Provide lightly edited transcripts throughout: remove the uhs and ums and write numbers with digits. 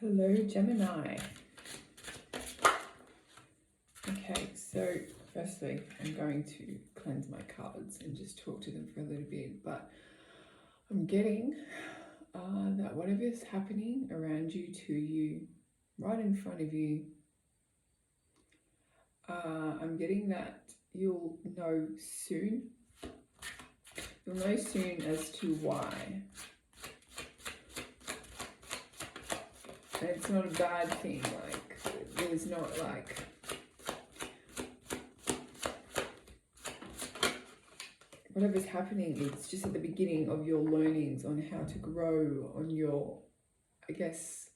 Hello, Gemini. Okay, so firstly, I'm going to cleanse my cards and just talk to them for a little bit, but I'm getting that whatever is happening around you, to you, right in front of you, I'm getting that you'll know soon. You'll know soon as to why. And it's not a bad thing, like, there's not like, whatever's happening, it's just at the beginning of your learnings on how to grow on your, I guess,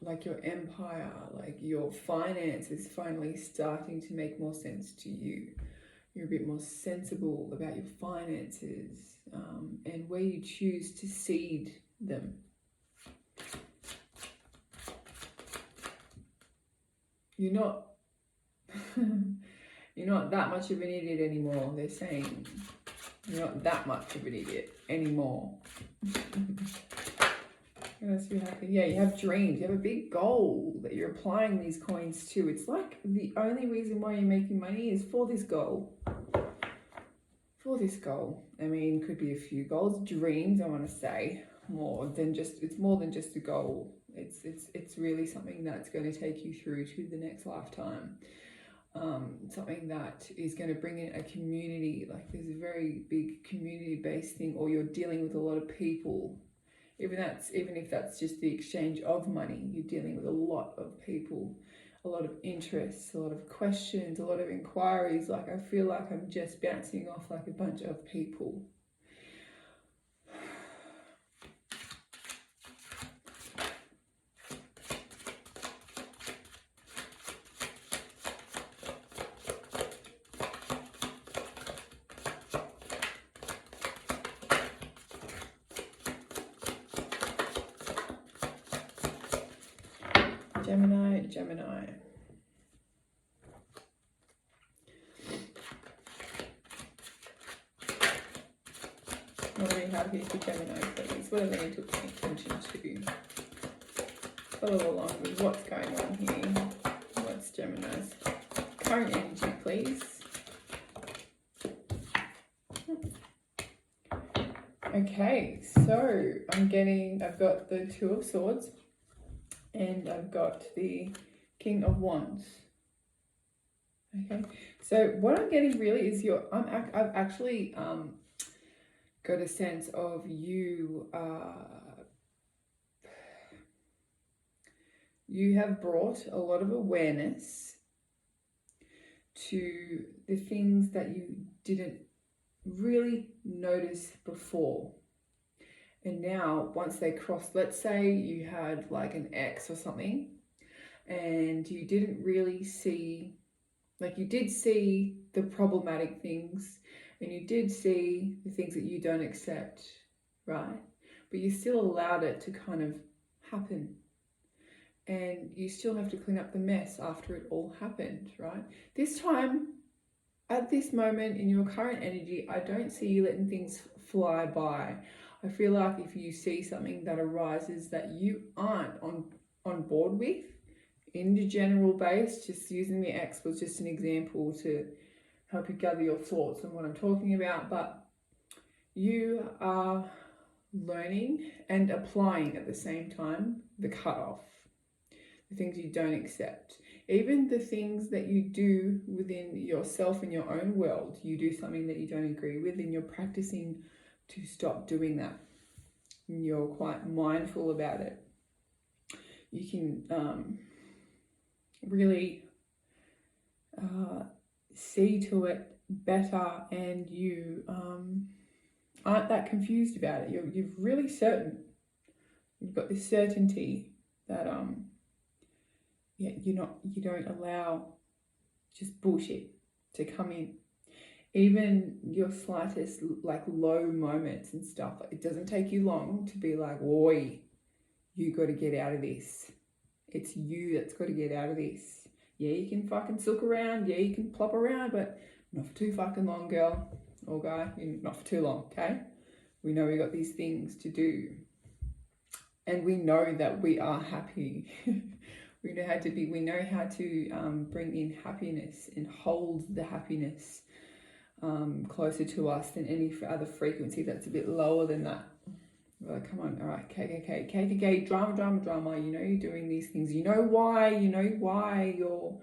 like your empire, like your finances finally starting to make more sense to you. You're a bit more sensible about your finances and where you choose to seed them. You're not you're not that much of an idiot anymore. They're saying you're not that much of an idiot anymore. What else do you have? Yeah, you have dreams. You have a big goal that you're applying these coins to. It's like the only reason why you're making money is for this goal. For this goal. I mean, could be a few goals. Dreams, I want to say, it's more than just a goal. It's really something that's going to take you through to the next lifetime. Something that is going to bring in a community. Like, there's a very big community-based thing, or you're dealing with a lot of people. Even if that's just the exchange of money, you're dealing with a lot of people, a lot of interests, a lot of questions, a lot of inquiries. Like, I feel like I'm just bouncing off like a bunch of people. Gemini. What do we have here for Gemini, please? What do they need to pay attention to? Follow along with what's going on here. What's Gemini's current energy, please? Okay, so I've got the Two of Swords and I've got the King of Wands. Okay, so what I'm getting really is I've actually got a sense of you. You have brought a lot of awareness to the things that you didn't really notice before. And now, once they cross, let's say you had like an ex or something, and you didn't really see, like, you did see the problematic things, and you did see the things that you don't accept, right? But you still allowed it to kind of happen. And you still have to clean up the mess after it all happened, right? This time, at this moment in your current energy, I don't see you letting things fly by. I feel like if you see something that arises that you aren't on board with, in the general base, just using the X was just an example to help you gather your thoughts on what I'm talking about, but you are learning and applying at the same time the cutoff, the things you don't accept. Even the things that you do within yourself in your own world, you do something that you don't agree with and you're practicing to stop doing that. And you're quite mindful about it. You can really see to it better, and you aren't that confused about it. You're really certain. You've got this certainty that you don't allow just bullshit to come in. Even your slightest like low moments and stuff, it doesn't take you long to be like, oi, you got to get out of this. It's you that's got to get out of this. Yeah, you can fucking sook around. Yeah, you can plop around, but not for too fucking long, girl or guy. Not for too long, okay? We know we got these things to do. And we know that we are happy. We know how to be, we know how to bring in happiness and hold the happiness closer to us than any other frequency that's a bit lower than that. We're like, come on, all right, KKK, drama, you know you're doing these things, you know why you're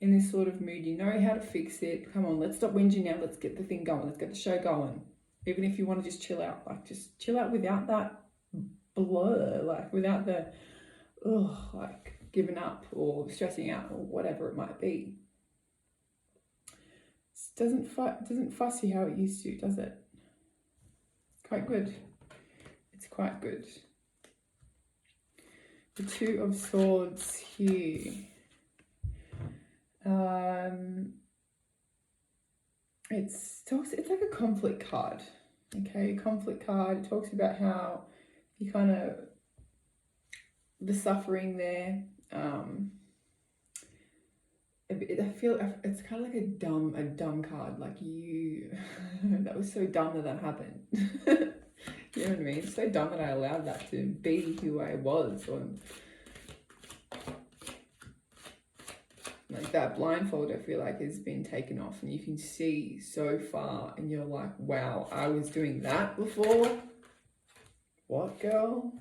in this sort of mood, you know how to fix it, come on, let's stop whinging now, let's get the thing going, let's get the show going. Even if you want to just chill out, like just chill out without that blur, like without the, like giving up or stressing out or whatever it might be. It doesn't fuss you how it used to, does it? It's quite good. It's quite good. The Two of Swords here. It's like a conflict card. Okay, conflict card. It talks about how you kind of, the suffering there. I feel it's kind of like a dumb card. Like you, that was so dumb that happened. You know what I mean? It's so dumb that I allowed that to be who I was. Or like that blindfold, I feel like has been taken off, and you can see so far, and you're like, wow, I was doing that before. What, girl?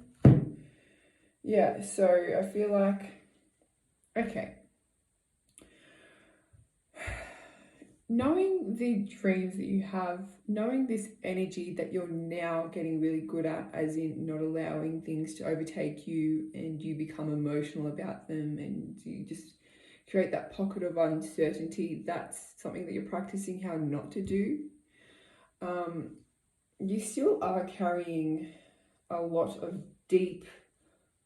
Yeah, so I feel like, okay. Knowing the dreams that you have, knowing this energy that you're now getting really good at, as in not allowing things to overtake you and you become emotional about them and you just create that pocket of uncertainty, that's something that you're practicing how not to do. You still are carrying a lot of deep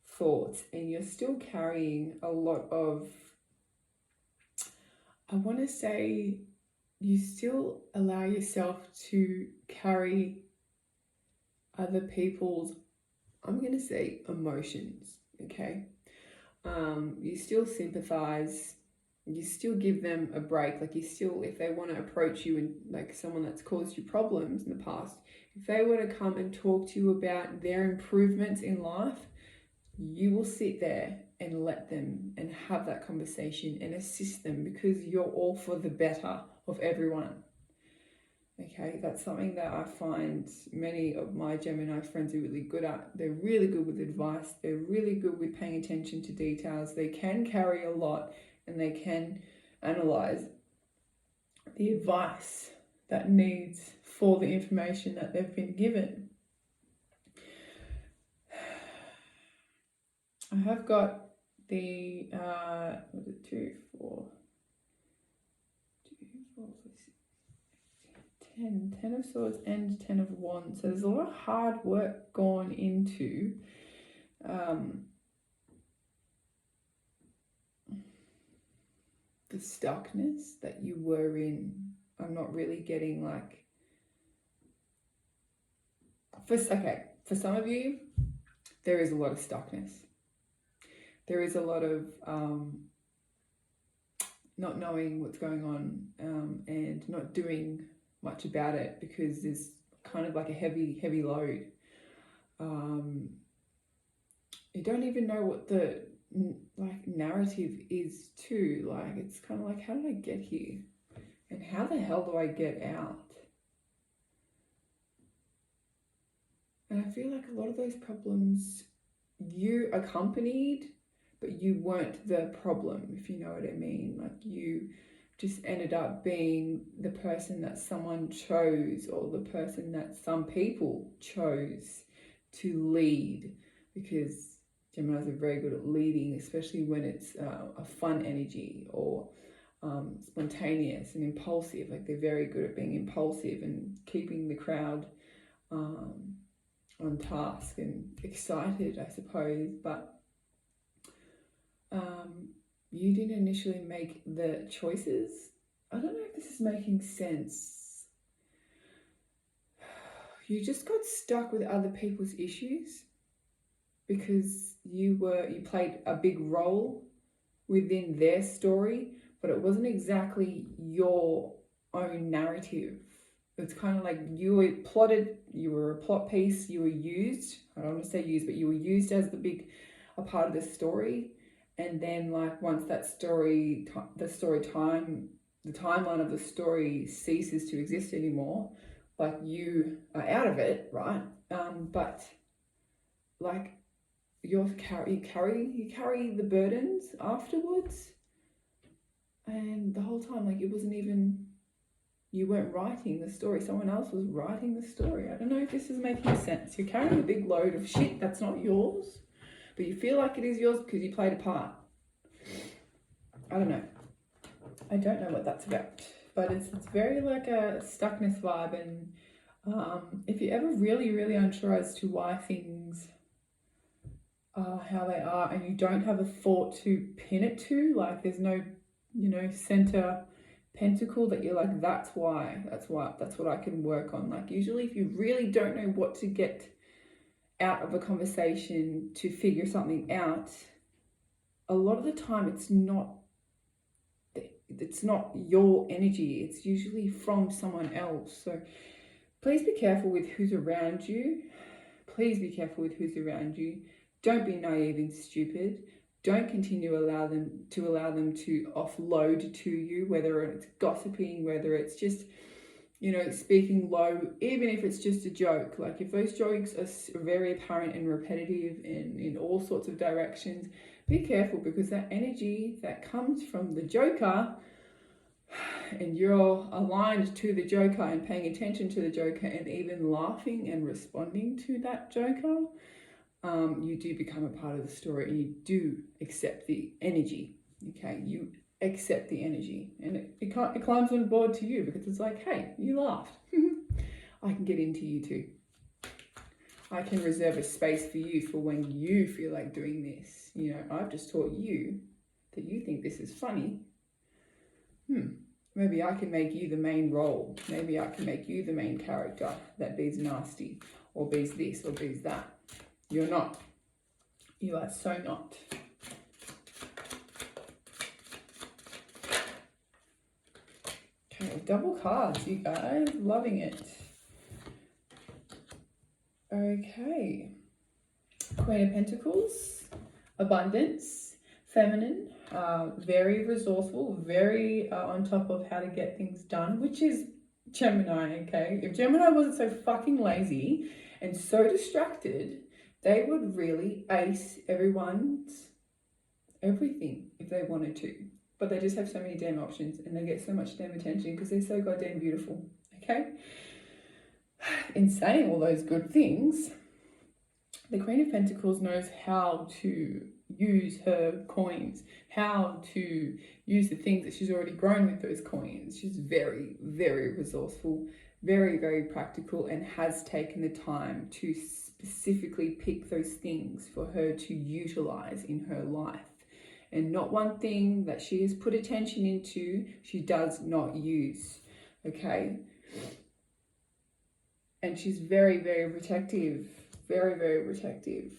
thoughts, and you're still carrying a lot of, I want to say, you still allow yourself to carry other people's, I'm going to say, emotions, okay? You still sympathize, you still give them a break, like you still, if they want to approach you and like someone that's caused you problems in the past, if they were to come and talk to you about their improvements in life, you will sit there and let them and have that conversation and assist them, because you're all for the better of everyone. Okay, that's something that I find many of my Gemini friends are really good at. They're really good with advice. They're really good with paying attention to details. They can carry a lot, and they can analyze the advice that needs for the information that they've been given. I have got the, what is it, 2, 4, 10 of Swords and 10 of Wands. So there's a lot of hard work gone into the stuckness that you were in. I'm not really getting like, for some of you, there is a lot of stuckness. There is a lot of not knowing what's going on and not doing much about it, because there's kind of like a heavy load. You don't even know what the like narrative is too. Like it's kind of like, how did I get here, and how the hell do I get out? And I feel like a lot of those problems you accompanied, but you weren't the problem, if you know what I mean. Like you just ended up being the person that someone chose, or the person that some people chose to lead, because Geminis are very good at leading, especially when it's a fun energy or spontaneous and impulsive. Like they're very good at being impulsive and keeping the crowd on task and excited, I suppose. But you didn't initially make the choices. I don't know if this is making sense. You just got stuck with other people's issues because you played a big role within their story, but it wasn't exactly your own narrative. It's kind of like you you were a plot piece, you were used. I don't want to say used, but you were used as a part of the story. And then like once that the timeline of the story ceases to exist anymore, like you are out of it, right? But like you carry the burdens afterwards, and the whole time like it wasn't even, you weren't writing the story, someone else was writing the story. I don't know if this is making sense. You're carrying a big load of shit that's not yours, but you feel like it is yours because you played a part. I don't know. I don't know what that's about, but it's very like a stuckness vibe. And if you're ever really, really unsure as to why things are how they are, and you don't have a thought to pin it to, like there's no, center pentacle that you're like, that's what I can work on. Like usually if you really don't know what to get out of a conversation to figure something out, a lot of the time it's not your energy, it's usually from someone else. So please be careful with who's around you. Please be careful with who's around you. Don't be naive and stupid. Don't continue to allow them to offload to you, whether it's gossiping, whether it's just, speaking low, even if it's just a joke. Like if those jokes are very apparent and repetitive and in all sorts of directions, be careful, because that energy that comes from the joker, and you're aligned to the joker and paying attention to the joker and even laughing and responding to that joker, you do become a part of the story, and you do accept the energy. Okay, you accept the energy, and it climbs on board to you, because it's like, hey, you laughed. I can get into you too. I can reserve a space for you for when you feel like doing this. I've just taught you that you think this is funny. Maybe I can make you the main role. Maybe I can make you the main character that be's nasty, or be's this, or be's that. You're not. You are so not. Okay, double cards, you guys. Loving it. Okay. Queen of Pentacles, abundance, feminine, very resourceful, very on top of how to get things done, which is Gemini, okay? If Gemini wasn't so fucking lazy and so distracted, they would really ace everyone's everything if they wanted to. But they just have so many damn options, and they get so much damn attention because they're so goddamn beautiful, okay? In saying all those good things, the Queen of Pentacles knows how to use her coins, how to use the things that she's already grown with those coins. She's very, very resourceful, very, very practical, and has taken the time to specifically pick those things for her to utilize in her life. And not one thing that she has put attention into, she does not use, okay? And she's very, very protective, very, very protective.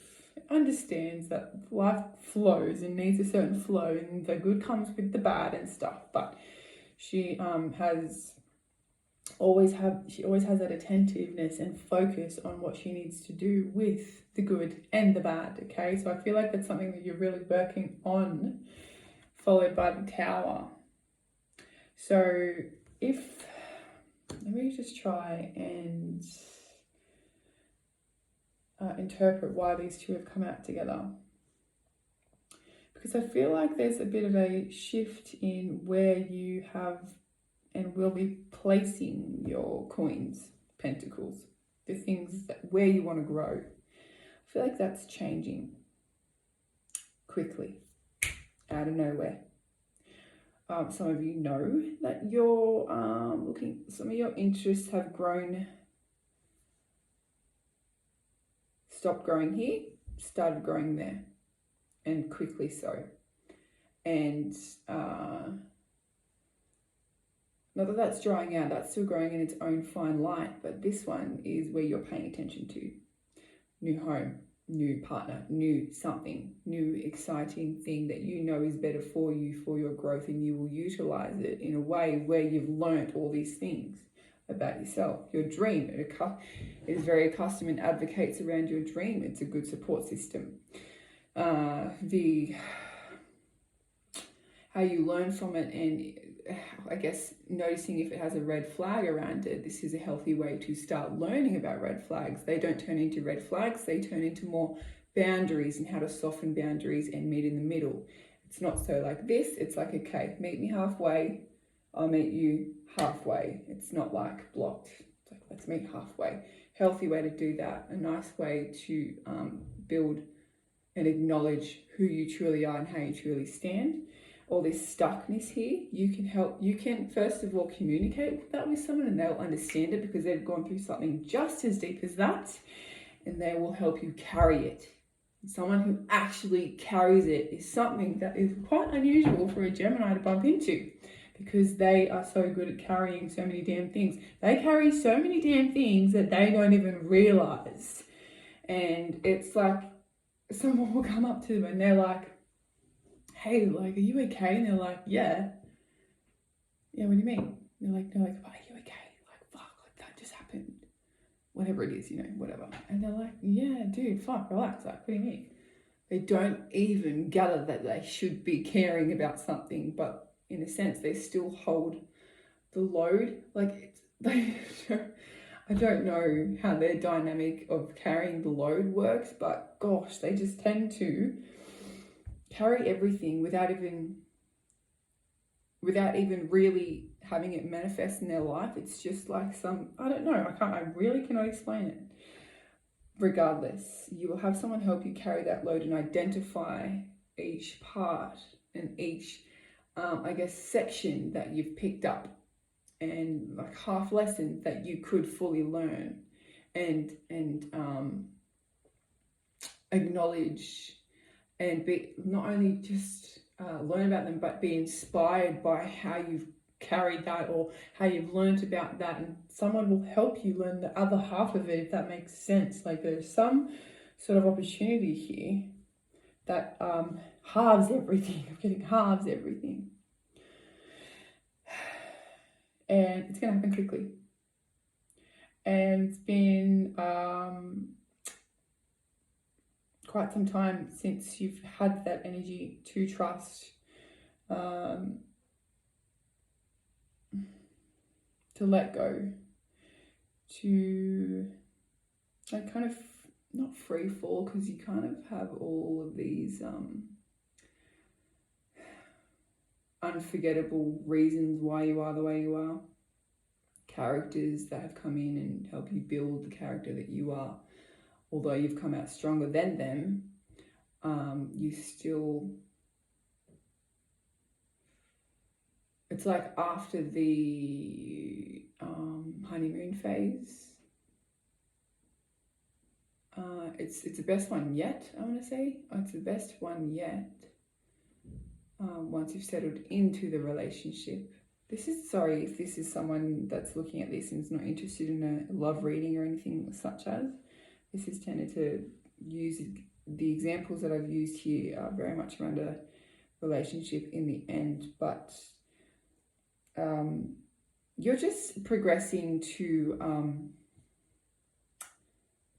Understands that life flows and needs a certain flow, and the good comes with the bad and stuff. But she always has that attentiveness and focus on what she needs to do with the good and the bad. Okay, so I feel like that's something that you're really working on, followed by the Tower. So let me just try and interpret why these two have come out together, because I feel like there's a bit of a shift in where you have and will be placing your coins, pentacles, the things where you want to grow. I feel like that's changing quickly, out of nowhere. Some of you know that you're some of your interests have stopped growing here, started growing there, and quickly so. And not that that's drying out, that's still growing in its own fine light, but this one is where you're paying attention to. New home, new partner, new something, new exciting thing that you know is better for you, for your growth, and you will utilize it in a way where you've learnt all these things. about yourself. Your dream, it is very accustomed and advocates around your dream. It's a good support system. How you learn from it, and I guess noticing if it has a red flag around it. This is a healthy way to start learning about red flags. They don't turn into red flags, they turn into more boundaries and how to soften boundaries and meet in the middle. It's not so like this, it's like, okay, meet me halfway, I'll meet you halfway. It's not like blocked. It's like, let's meet halfway. Healthy way to do that. A nice way to build and acknowledge who you truly are and how you truly stand. All this stuckness here, you can first of all communicate that with someone and they'll understand it because they've gone through something just as deep as that, and they will help you carry it. Someone who actually carries it is something that is quite unusual for a Gemini to bump into, because they are so good at carrying so many damn things. They carry so many damn things that they don't even realize. And it's like someone will come up to them and they're like, hey, like, are you okay? And they're like, yeah. Yeah, what do you mean? They're like, are you okay? Like, fuck, like that just happened. Whatever it is, whatever. And they're like, yeah, dude, fuck, relax. Like, what do you mean? They don't even gather that they should be caring about something, but in a sense, they still hold the load. Like, I don't know how their dynamic of carrying the load works, but gosh, they just tend to carry everything without even really having it manifest in their life. It's just like I don't know, I really cannot explain it. Regardless, you will have someone help you carry that load and identify each part and each I guess section that you've picked up, and like half lessons that you could fully learn and acknowledge, and be not only just learn about them, but be inspired by how you've carried that or how you've learned about that, and someone will help you learn the other half of it, if that makes sense. Like, there's some sort of opportunity here that halves everything. I'm getting halves everything, and it's going to happen quickly. And it's been quite some time since you've had that energy to trust, to let go, to like kind of not free fall, because you kind of have all of these unforgettable reasons why you are the way you are, characters that have come in and help you build the character that you are. Although you've come out stronger than them, you still, it's like after the honeymoon phase, it's the best one yet, I want to say. It's the best one yet. Once you've settled into the relationship. Sorry if this is someone that's looking at this and is not interested in a love reading or anything such as. This is tended to use, the examples that I've used here are very much around a relationship in the end, but you're just progressing to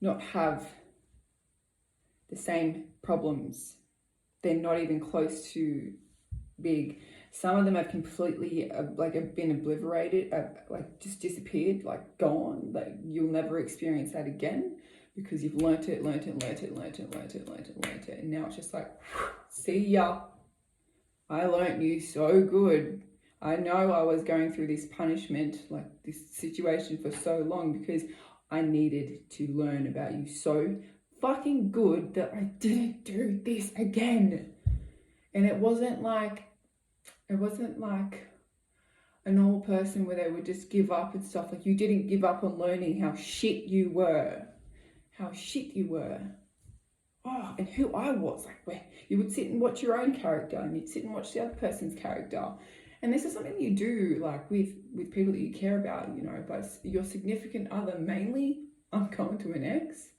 not have the same problems. They're not even close to big. Some of them have completely have been obliterated, like just disappeared, like gone. Like, you'll never experience that again, because you've learnt it, and now it's just like, see ya. I learnt you so good. I know I was going through this punishment, like this situation, for so long because I needed to learn about you so fucking good that I didn't do this again. And it wasn't like a normal person where they would just give up and stuff. Like, you didn't give up on learning how shit you were. Oh, and who I was. Like, where you would sit and watch your own character, and you'd sit and watch the other person's character. And this is something you do, like, with people that you care about, but your significant other mainly. I'm going to an ex.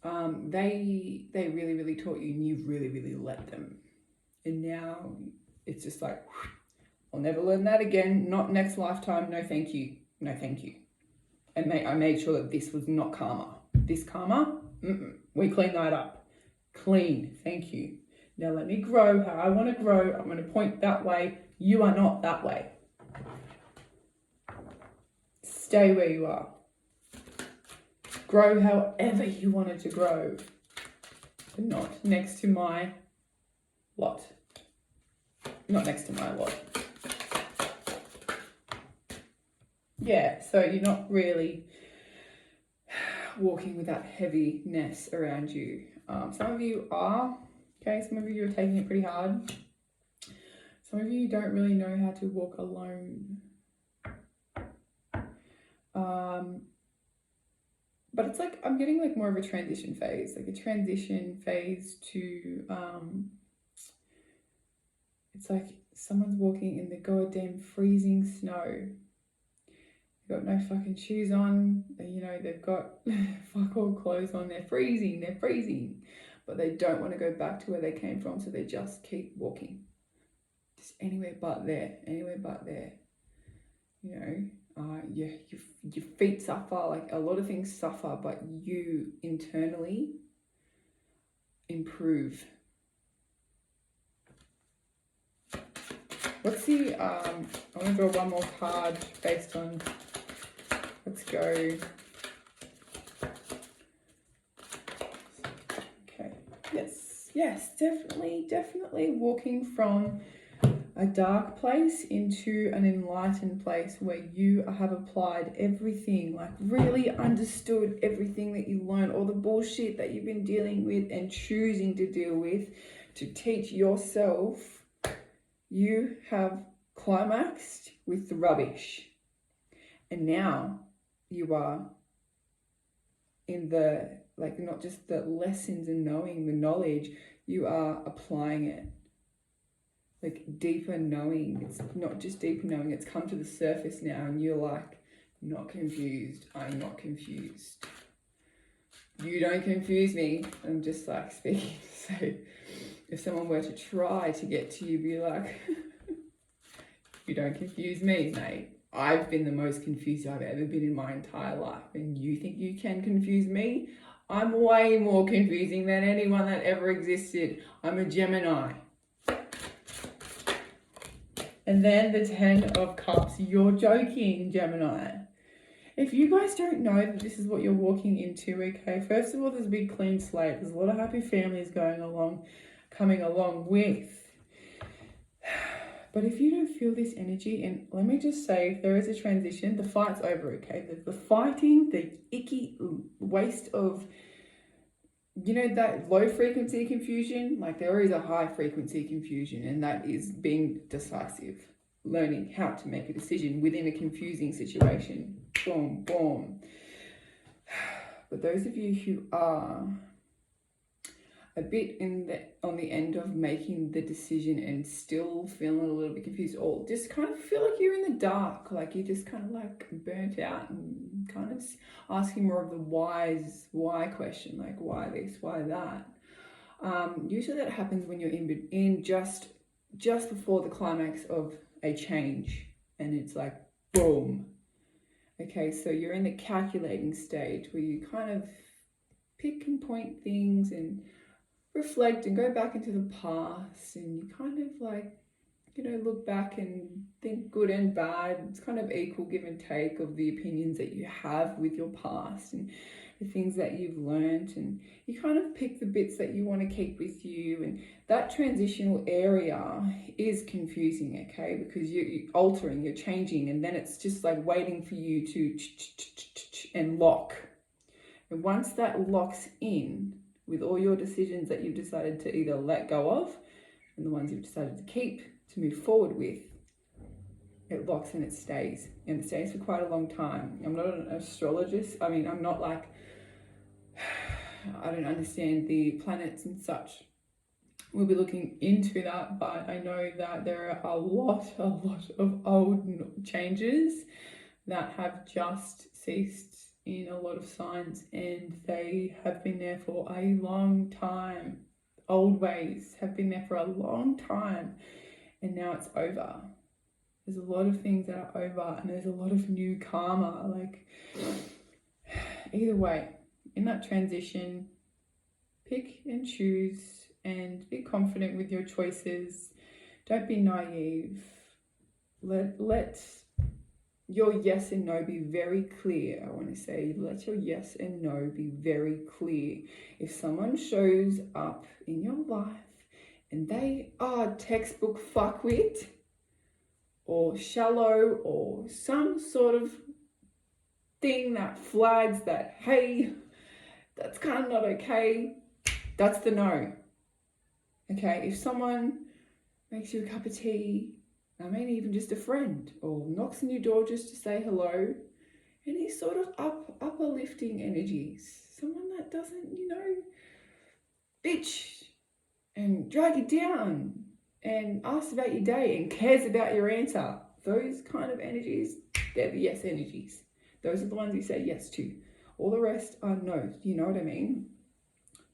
They really, really taught you, and you've really, really let them. And now it's just like, I'll never learn that again. Not next lifetime. No, thank you. no thank you. And I made sure that this was not karma. This karma, we clean that up. Clean, thank you. Now let me grow how I want to grow. I'm going to point that way. You are not that way. Stay where you are. Grow however you wanted to grow, but not next to my lot. Not next to my lot. Yeah, so you're not really walking with that heaviness around you. Some of you are, okay, some of you are taking it pretty hard. Some of you don't really know how to walk alone. But it's like, I'm getting like more of a transition phase, like a transition phase to, it's like someone's walking in the goddamn freezing snow. They've got no fucking shoes on, you know, they've got fuck all clothes on, they're freezing, but they don't want to go back to where they came from, so they just keep walking. Just anywhere but there, you know. Your feet suffer, like a lot of things suffer, but you internally improve. Let's see, I want to draw one more card based on, let's go. Okay, yes, definitely walking from a dark place into an enlightened place where you have applied everything, like really understood everything that you learned, all the bullshit that you've been dealing with and choosing to deal with to teach yourself. You have climaxed with the rubbish, and now you are in the, like, not just the lessons and knowing the knowledge, you are applying it. Like deeper knowing. It's not just deeper knowing, it's come to the surface now, and you're like, not confused. I'm not confused. You don't confuse me. I'm just like speaking. So if someone were to try to get to you, be like, you don't confuse me, mate. I've been the most confused I've ever been in my entire life, and you think you can confuse me? I'm way more confusing than anyone that ever existed. I'm a Gemini. And then the 10 of Cups. You're joking, Gemini. If you guys don't know that this is what you're walking into, okay, first of all, there's a big clean slate. There's a lot of happy families coming along with. But if you don't feel this energy, and let me just say, if there is a transition, the fight's over, okay? The fighting, the icky waste of, you know, that low frequency confusion, like there is a high frequency confusion, and that is being decisive, learning how to make a decision within a confusing situation. Boom, boom. But those of you who are a bit on the end of making the decision and still feeling a little bit confused, or just kind of feel like you're in the dark, like you're just kind of like burnt out and kind of asking more of the why question, like why this, why that. Usually that happens when you're in just before the climax of a change, and it's like boom. Okay, so you're in the calculating stage where you kind of pick and point things and reflect and go back into the past, and you kind of like, you know, look back and think good and bad. It's kind of equal give and take of the opinions that you have with your past and the things that you've learned, and you kind of pick the bits that you want to keep with you. And that transitional area is confusing, okay, because you're altering, you're changing, and then it's just like waiting for you to and lock. And once that locks in with all your decisions that you've decided to either let go of and the ones you've decided to keep to move forward with, it locks and it stays. And it stays for quite a long time. I'm not an astrologist. I mean, I'm not like, I don't understand the planets and such. We'll be looking into that, but I know that there are a lot of old changes that have just ceased in a lot of signs, and they have been there for a long time. Old ways have been there for a long time, and now it's over. There's a lot of things that are over, and there's a lot of new karma. Like, either way, in that transition, pick and choose and be confident with your choices. Don't be naive. Let your yes and no be very clear. I want to say, let your yes and no be very clear. If someone shows up in your life and they are textbook fuckwit or shallow or some sort of thing that flags that, hey, that's kind of not okay, that's the no. Okay, if someone makes you a cup of tea, I mean even just a friend, or knocks on your door just to say hello, any sort of uplifting energies, someone that doesn't, bitch and drag you down and ask about your day and cares about your answer, those kind of energies, they're the yes energies. Those are the ones you say yes to. All the rest are no. You know what I mean?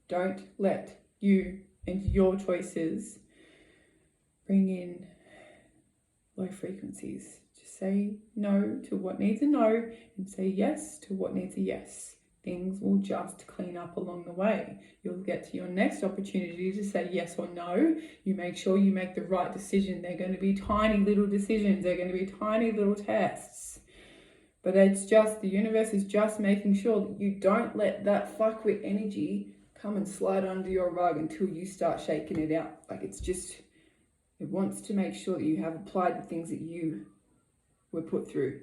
Don't let you and your choices bring in low frequencies. Just say no to what needs a no and say yes to what needs a yes. Things will just clean up along the way. You'll get to your next opportunity to say yes or no. You make sure you make the right decision. They're going to be tiny little decisions. They're going to be tiny little tests. But it's just, the universe is just making sure that you don't let that fuckwit energy come and slide under your rug until you start shaking it out. Like, it's just, it wants to make sure that you have applied the things that you were put through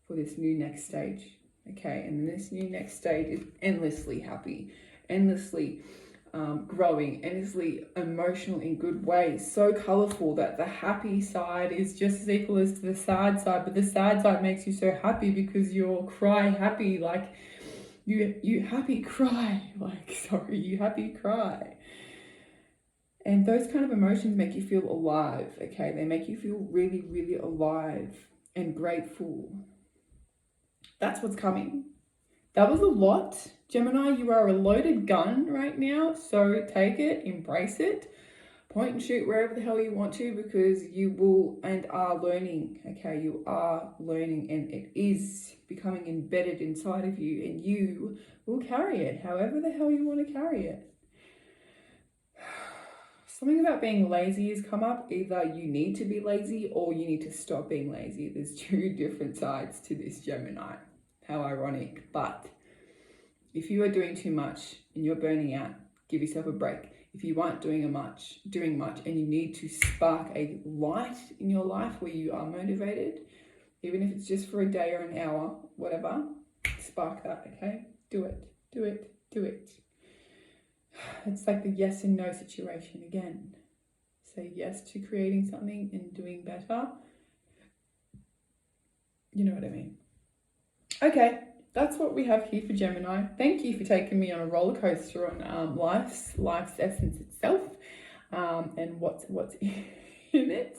for this new next stage. Okay, and this new next stage is endlessly happy, endlessly growing, endlessly emotional in good ways. So colorful that the happy side is just as equal as to the sad side, but the sad side makes you so happy because you're cry happy, like you happy cry, you happy cry. And those kind of emotions make you feel alive, okay? They make you feel really, really alive and grateful. That's what's coming. That was a lot. Gemini, you are a loaded gun right now, so take it, embrace it, point and shoot wherever the hell you want to, because you will and are learning, okay? You are learning, and it is becoming embedded inside of you, and you will carry it however the hell you want to carry it. Something about being lazy has come up. Either you need to be lazy or you need to stop being lazy. There's two different sides to this, Gemini. How ironic. But if you are doing too much and you're burning out, give yourself a break. If you aren't doing much and you need to spark a light in your life where you are motivated, even if it's just for a day or an hour, whatever, spark that, okay? Do it. It's like the yes and no situation again. Say yes to creating something and doing better. You know what I mean? Okay, that's what we have here for Gemini. Thank you for taking me on a roller coaster on life's essence itself, and what's in it.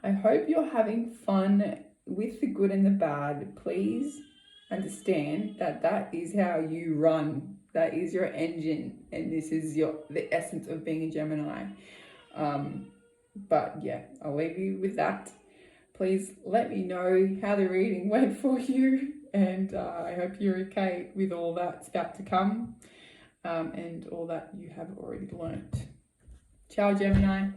I hope you're having fun with the good and the bad. Please understand that is how you run. That is your engine, and this is the essence of being a Gemini. But yeah, I'll leave you with that. Please let me know how the reading went for you, and I hope you're okay with all that's about to come, and all that you have already learnt. Ciao, Gemini.